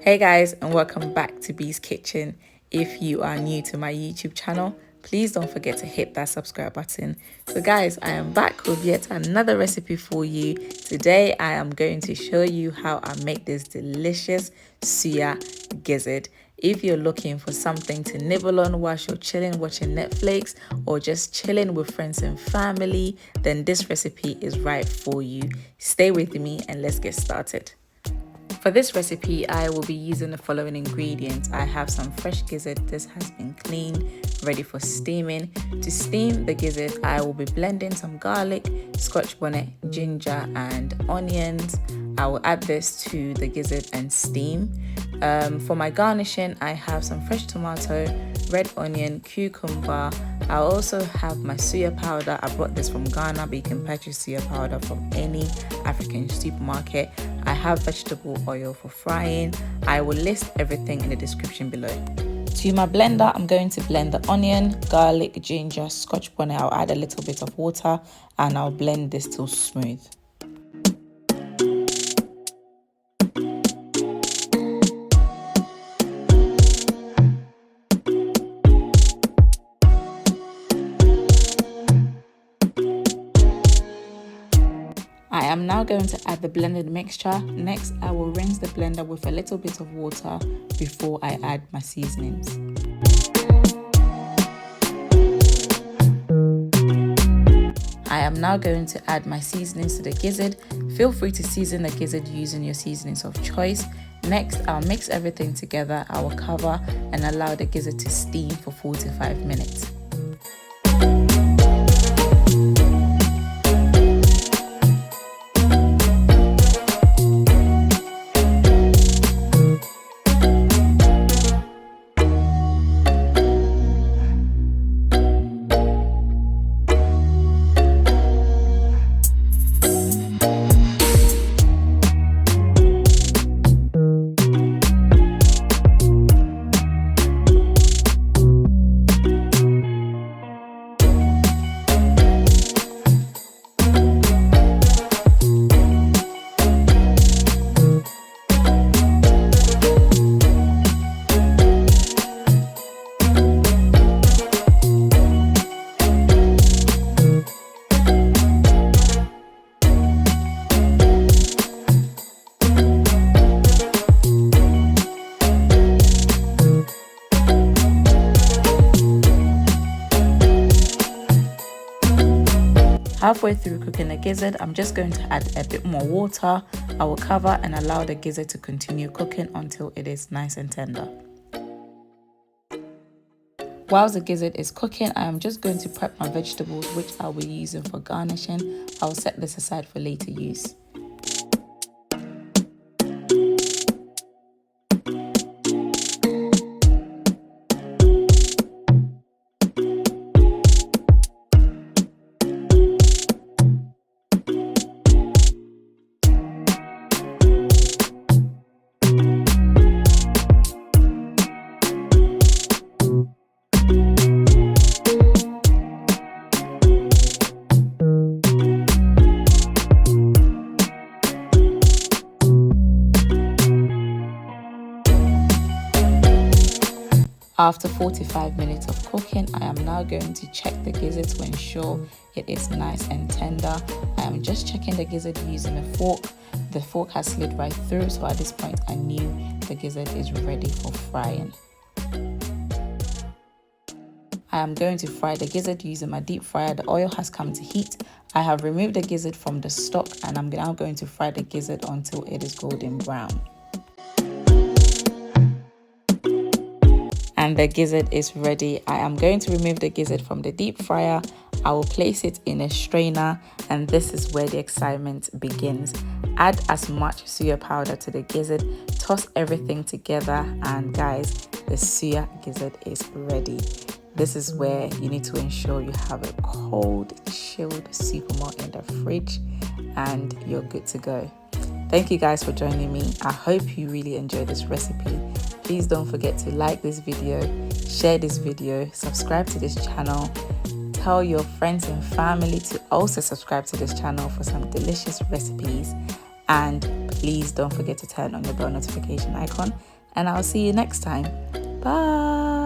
Hey guys, and welcome back to Bee's Kitchen. If you are new to my YouTube channel, please don't forget to hit that subscribe button. So guys, I am back with yet another recipe for you. Today I am going to show you how I make this delicious Suya Gizzard. If you're looking for something to nibble on whilst you're chilling watching Netflix or just chilling with friends and family, then this recipe is right for you. Stay with me and let's get started. For this recipe, I will be using the following ingredients. I have some fresh gizzard. This has been cleaned, ready for steaming. To steam the gizzard, I will be blending some garlic, Scotch Bonnet, ginger and onions. I will add this to the gizzard and steam. For my garnishing, I have some fresh tomato, red onion, cucumber. I also have my Suya powder. I brought this from Ghana, but you can purchase Suya powder from any African supermarket. I have vegetable oil for frying. I will list everything in the description below. To my blender, I'm going to blend the onion, garlic, ginger, Scotch bonnet. I'll add a little bit of water and I'll blend this till smooth. I am now going to add the blended mixture. Next, I will rinse the blender with a little bit of water before I add my seasonings. I am now going to add my seasonings to the gizzard. Feel free to season the gizzard using your seasonings of choice. Next, I'll mix everything together. I will cover and allow the gizzard to steam for 4 to 5 minutes. Halfway through cooking the gizzard, I'm just going to add a bit more water. I will cover and allow the gizzard to continue cooking until it is nice and tender. Whilst the gizzard is cooking, I am just going to prep my vegetables, which I'll be using for garnishing. I'll set this aside for later use. After 45 minutes of cooking, I am now going to check the gizzard to ensure it is nice and tender. I am just checking the gizzard using a fork. The fork has slid right through, so at this point I knew the gizzard is ready for frying. I am going to fry the gizzard using my deep fryer. The oil has come to heat. I have removed the gizzard from the stock and I'm now going to fry the gizzard until it is golden brown. And the gizzard is ready. I am going to remove the gizzard from the deep fryer. I will place it in a strainer, and this is where the excitement begins. Add as much Suya powder to the gizzard, toss everything together, and guys, the Suya gizzard is ready. This is where you need to ensure you have a cold, chilled super in the fridge, and you're good to go. Thank you guys for joining me. I hope you really enjoyed this recipe. Please don't forget to like this video, share this video, subscribe to this channel, tell your friends and family to also subscribe to this channel for some delicious recipes, and please don't forget to turn on your bell notification icon, and I'll see you next time. Bye.